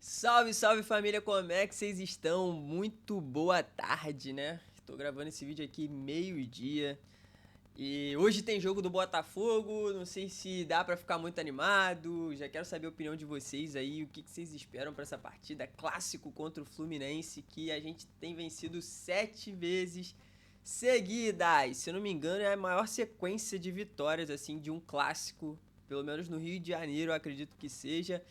Salve, salve família, como é que vocês estão? Muito boa tarde, né? Tô gravando esse vídeo aqui meio-dia. E hoje tem jogo do Botafogo, não sei se dá pra ficar muito animado. Já quero saber a opinião de vocês aí, o que vocês esperam pra essa partida clássico contra o Fluminense, que a gente tem vencido 7 vezes seguidas. Se eu não me engano, é a maior sequência de vitórias assim de um clássico, pelo menos no Rio de Janeiro, eu acredito que seja.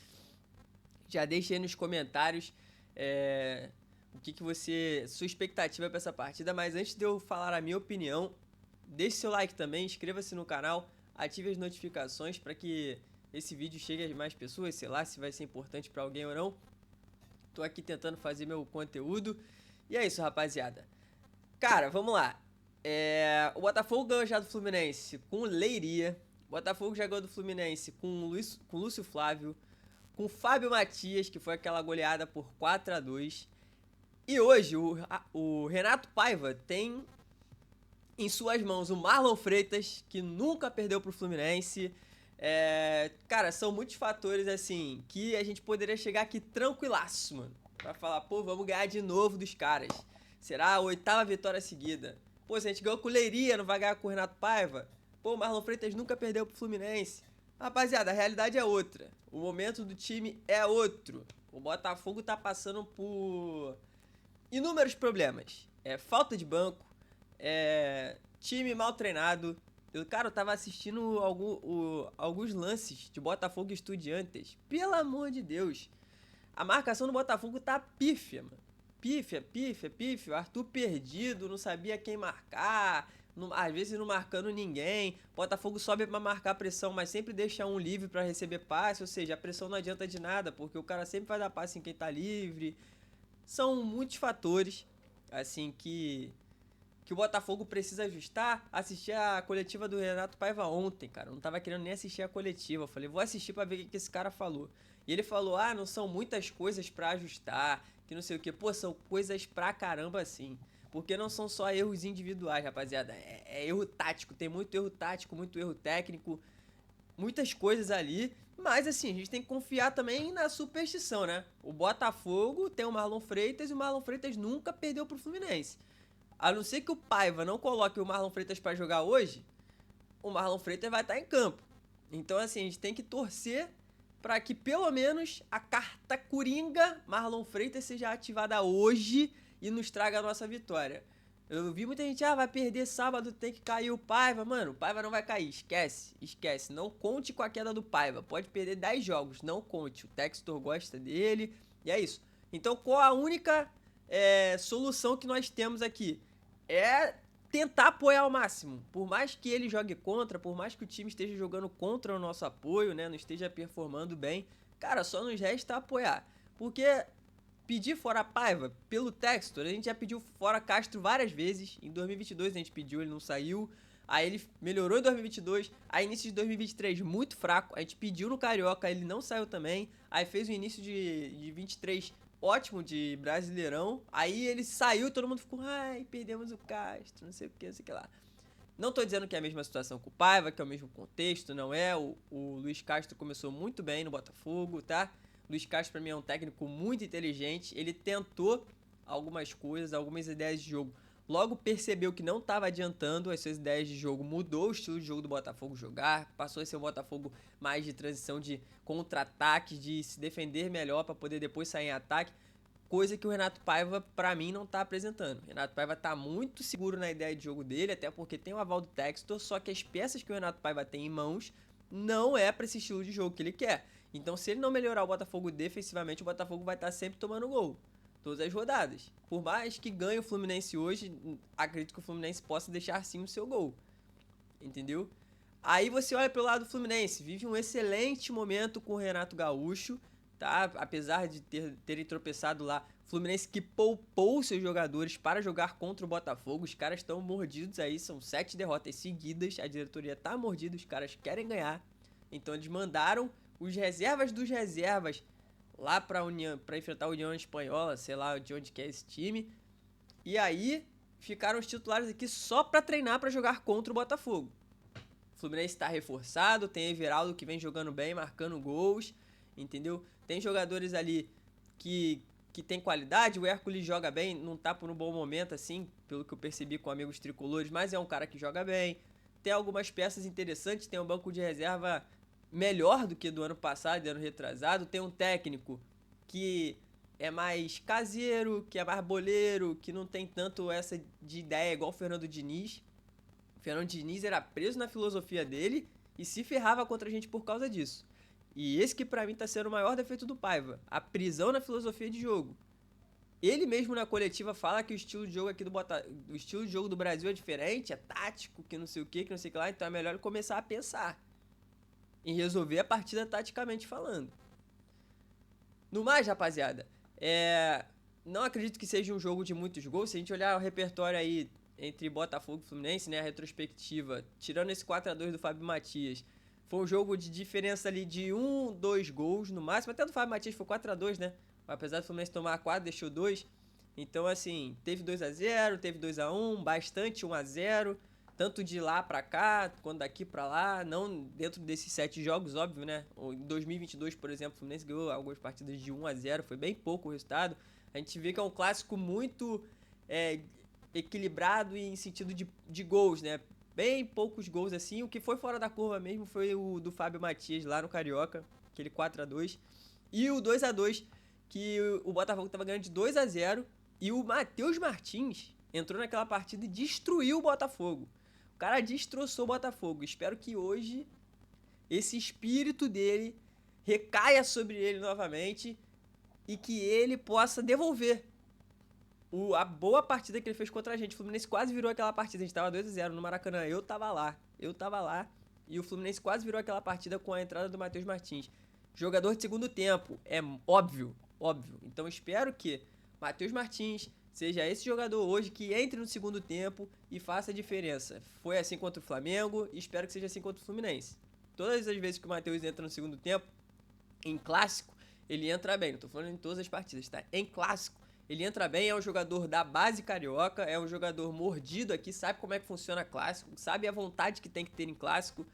Já deixe aí nos comentários é, o que você. Sua expectativa para essa partida. Mas antes de eu falar a minha opinião, deixe seu like também, inscreva-se no canal, ative as notificações para que esse vídeo chegue a mais pessoas, sei lá se vai ser importante para alguém ou não. Tô aqui tentando fazer meu conteúdo. E é isso, rapaziada. Cara, vamos lá. O Botafogo ganhou já do Fluminense com Leiria. O Botafogo já ganhou do Fluminense com Lúcio Flávio, com Fábio Matias, que foi aquela goleada por 4-2. E hoje o Renato Paiva tem em suas mãos o Marlon Freitas, que nunca perdeu pro Fluminense. Cara, são muitos fatores assim que a gente poderia chegar aqui tranquilaço, mano. Pra falar, pô, vamos ganhar de novo dos caras. Será a 8ª vitória seguida. Pô, se a gente ganhou com o Leiria, não vai ganhar com o Renato Paiva? Pô, o Marlon Freitas nunca perdeu pro Fluminense. Rapaziada, a realidade é outra. O momento do time é outro. O Botafogo tá passando por inúmeros problemas. Falta de banco, time mal treinado. Eu tava assistindo alguns lances de Botafogo e Estudiantes. Pelo amor de Deus. A marcação do Botafogo tá pífia, mano. Pífia, pífia, pífia. O Arthur perdido, não sabia quem marcar. Às vezes não marcando ninguém. Botafogo sobe pra marcar a pressão, mas sempre deixa um livre pra receber passe. Ou seja, a pressão não adianta de nada, porque o cara sempre vai dar passe em quem tá livre. São muitos fatores, assim, que o Botafogo precisa ajustar. Assisti a coletiva do Renato Paiva ontem, cara. Eu não tava querendo nem assistir a coletiva. Eu falei, vou assistir pra ver o que esse cara falou. E ele falou, não são muitas coisas pra ajustar, que não sei o que. Pô, são coisas pra caramba sim. Porque não são só erros individuais, rapaziada. É erro tático. Tem muito erro tático, muito erro técnico. Muitas coisas ali. Mas assim, a gente tem que confiar também na superstição, né? O Botafogo tem o Marlon Freitas e o Marlon Freitas nunca perdeu pro Fluminense. A não ser que o Paiva não coloque o Marlon Freitas pra jogar hoje, o Marlon Freitas vai estar em campo. Então, assim, a gente tem que torcer para que pelo menos a carta coringa Marlon Freitas seja ativada hoje e nos traga a nossa vitória. Eu vi muita gente, vai perder sábado, tem que cair o Paiva. Mano, o Paiva não vai cair, esquece, esquece. Não conte com a queda do Paiva. Pode perder 10 jogos, não conte. O Textor gosta dele e é isso. Então, qual a única solução que nós temos aqui? É tentar apoiar ao máximo. Por mais que ele jogue contra, por mais que o time esteja jogando contra o nosso apoio, né, não esteja performando bem, cara, só nos resta apoiar. Porque pedir fora Paiva pelo Textor, a gente já pediu fora Castro várias vezes. Em 2022 a gente pediu, ele não saiu. Aí ele melhorou em 2022. Aí início de 2023 muito fraco. A gente pediu no Carioca, ele não saiu também. Aí fez o início de 23 ótimo de Brasileirão. Aí ele saiu e todo mundo ficou, perdemos o Castro, não sei o que, não sei o que lá. Não tô dizendo que é a mesma situação com o Paiva, que é o mesmo contexto, não é. O Luiz Castro começou muito bem no Botafogo, tá? O Luiz Castro pra mim é um técnico muito inteligente. Ele tentou algumas coisas, algumas ideias de jogo. Logo percebeu que não estava adiantando as suas ideias de jogo, mudou o estilo de jogo do Botafogo jogar, passou a ser um Botafogo mais de transição de contra-ataque, de se defender melhor para poder depois sair em ataque, coisa que o Renato Paiva, para mim, não tá apresentando. O Renato Paiva tá muito seguro na ideia de jogo dele, até porque tem o aval do Textor, só que as peças que o Renato Paiva tem em mãos não é para esse estilo de jogo que ele quer. Então, se ele não melhorar o Botafogo defensivamente, o Botafogo vai estar sempre tomando gol. Todas as rodadas. Por mais que ganhe o Fluminense hoje, acredito que o Fluminense possa deixar sim o seu gol. Entendeu? Aí você olha pelo lado do Fluminense, vive um excelente momento com o Renato Gaúcho, tá? Apesar de terem tropeçado lá, Fluminense que poupou seus jogadores para jogar contra o Botafogo. Os caras estão mordidos aí, são 7 derrotas seguidas, a diretoria tá mordida, os caras querem ganhar. Então eles mandaram os reservas dos reservas lá para enfrentar a União Espanhola, sei lá de onde que é esse time. E aí ficaram os titulares aqui só para treinar para jogar contra o Botafogo. O Fluminense está reforçado, tem Everaldo que vem jogando bem, marcando gols, entendeu? Tem jogadores ali que tem qualidade. O Hércules joga bem, não tá por um bom momento, assim, pelo que eu percebi com amigos tricolores, mas é um cara que joga bem. Tem algumas peças interessantes, tem um banco de reserva melhor do que do ano passado, do ano retrasado. Tem um técnico que é mais caseiro, que é mais boleiro, que não tem tanto essa de ideia igual o Fernando Diniz. O Fernando Diniz era preso na filosofia dele e se ferrava contra a gente por causa disso. E esse que pra mim tá sendo o maior defeito do Paiva, a prisão na filosofia de jogo. Ele mesmo na coletiva fala que o estilo de jogo aqui o estilo de jogo do Brasil é diferente, é tático, que não sei o que não sei o que lá, então é melhor ele começar a pensar em resolver a partida taticamente falando. No mais, rapaziada, não acredito que seja um jogo de muitos gols. Se a gente olhar o repertório aí entre Botafogo e Fluminense, né, a retrospectiva, tirando esse 4-2 do Fábio Matias, foi um jogo de diferença ali de 2 gols no máximo. Até do Fábio Matias foi 4-2, né? Apesar do Fluminense tomar 4, deixou 2. Então, assim, teve 2-0, teve 2-1, bastante 1-0. Tanto de lá pra cá, quanto daqui pra lá. Não dentro desses 7 jogos, óbvio, né? Em 2022, por exemplo, o Fluminense ganhou algumas partidas de 1-0. Foi bem pouco o resultado. A gente vê que é um clássico muito equilibrado em sentido de gols, né? Bem poucos gols assim. O que foi fora da curva mesmo foi o do Fábio Matias lá no Carioca, aquele 4-2. E o 2-2, que o Botafogo tava ganhando de 2-0. E o Matheus Martins entrou naquela partida e destruiu o Botafogo. O cara destroçou o Botafogo. Espero que hoje esse espírito dele recaia sobre ele novamente e que ele possa devolver a boa partida que ele fez contra a gente. O Fluminense quase virou aquela partida. A gente tava 2-0 no Maracanã. Eu tava lá. E o Fluminense quase virou aquela partida com a entrada do Matheus Martins. Jogador de segundo tempo. É óbvio. Então espero que Matheus Martins seja esse jogador hoje que entre no segundo tempo e faça a diferença. Foi assim contra o Flamengo e espero que seja assim contra o Fluminense. Todas as vezes que o Matheus entra no segundo tempo, em clássico, ele entra bem. Não tô falando em todas as partidas, tá? Em clássico, ele entra bem, é um jogador da base carioca, é um jogador mordido aqui, sabe como é que funciona clássico, sabe a vontade que tem que ter em clássico,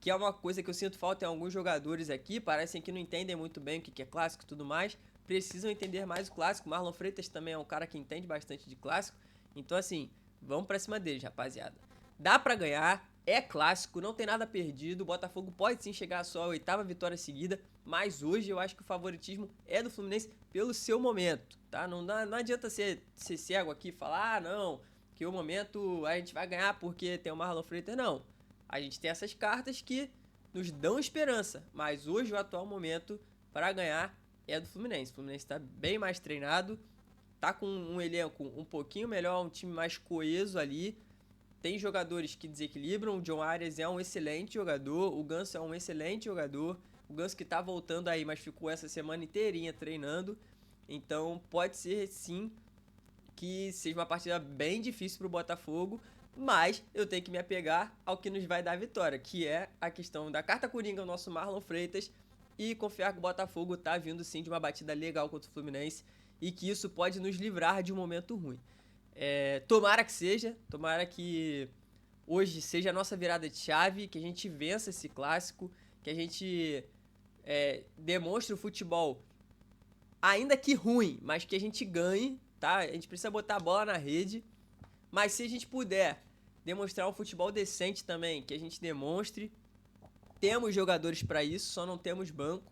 que é uma coisa que eu sinto falta em alguns jogadores aqui, parecem que não entendem muito bem o que é clássico e tudo mais, precisam entender mais o clássico. Marlon Freitas também é um cara que entende bastante de clássico, então assim, vamos pra cima deles, rapaziada. Dá pra ganhar, é clássico, não tem nada perdido, o Botafogo pode sim chegar à sua 8ª vitória seguida, mas hoje eu acho que o favoritismo é do Fluminense pelo seu momento, tá? Não adianta ser cego aqui e falar, não, que o momento a gente vai ganhar porque tem o Marlon Freitas, não. A gente tem essas cartas que nos dão esperança, mas hoje o atual momento para ganhar é do Fluminense. O Fluminense está bem mais treinado, tá com um elenco um pouquinho melhor, um time mais coeso ali. Tem jogadores que desequilibram, o John Arias é um excelente jogador, o Ganso é um excelente jogador, o Ganso que tá voltando aí, mas ficou essa semana inteirinha treinando, então pode ser sim que seja uma partida bem difícil pro Botafogo, mas eu tenho que me apegar ao que nos vai dar a vitória, que é a questão da carta coringa, o nosso Marlon Freitas, e confiar que o Botafogo tá vindo sim de uma batida legal contra o Fluminense e que isso pode nos livrar de um momento ruim. Tomara que seja, tomara que hoje seja a nossa virada de chave, que a gente vença esse clássico, que a gente demonstre o futebol, ainda que ruim, mas que a gente ganhe, tá? A gente precisa botar a bola na rede, mas se a gente puder demonstrar um futebol decente também, que a gente demonstre. Temos jogadores para isso, só não temos banco.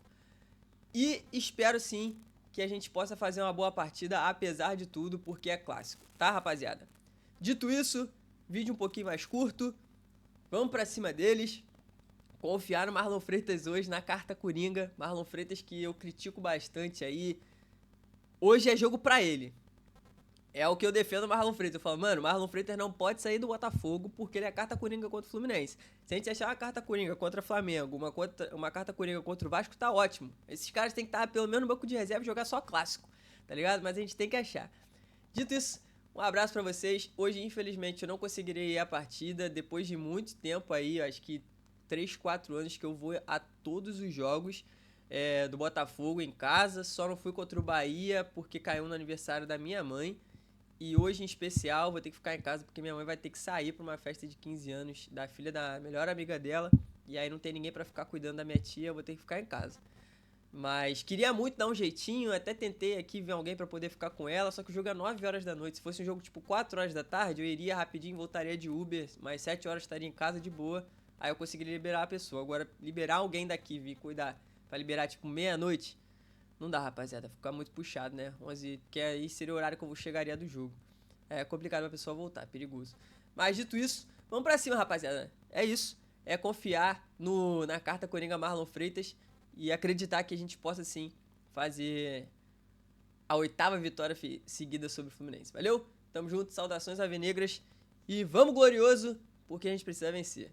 E espero sim que a gente possa fazer uma boa partida, apesar de tudo, porque é clássico, tá, rapaziada? Dito isso, vídeo um pouquinho mais curto, vamos pra cima deles. Confiar no Marlon Freitas hoje, na carta coringa. Marlon Freitas que eu critico bastante aí. Hoje é jogo pra ele. É o que eu defendo o Marlon Freitas. Eu falo, mano, o Marlon Freitas não pode sair do Botafogo porque ele é carta coringa contra o Fluminense. Se a gente achar uma carta coringa contra o Flamengo, uma carta coringa contra o Vasco, tá ótimo. Esses caras têm que estar pelo menos no banco de reserva e jogar só clássico, tá ligado? Mas a gente tem que achar. Dito isso, um abraço pra vocês. Hoje, infelizmente, eu não conseguirei ir à partida. Depois de muito tempo aí, acho que 3, 4 anos que eu vou a todos os jogos do Botafogo em casa. Só não fui contra o Bahia porque caiu no aniversário da minha mãe. E hoje, em especial, vou ter que ficar em casa porque minha mãe vai ter que sair pra uma festa de 15 anos da filha da melhor amiga dela. E aí não tem ninguém pra ficar cuidando da minha tia, eu vou ter que ficar em casa. Mas queria muito dar um jeitinho, até tentei aqui ver alguém pra poder ficar com ela, só que o jogo é 9 horas da noite. Se fosse um jogo tipo 4 horas da tarde, eu iria rapidinho, voltaria de Uber, mais 7 horas estaria em casa de boa, aí eu conseguiria liberar a pessoa. Agora, liberar alguém daqui, vir cuidar, pra liberar tipo meia-noite, não dá, rapaziada, fica muito puxado, né? 11, porque aí seria o horário que eu chegaria do jogo. É complicado pra pessoa voltar, perigoso. Mas dito isso, vamos pra cima, rapaziada. É isso, é confiar na carta Coringa Marlon Freitas e acreditar que a gente possa sim fazer a 8ª vitória seguida sobre o Fluminense. Valeu? Tamo junto, saudações alvinegras e vamos glorioso, porque a gente precisa vencer.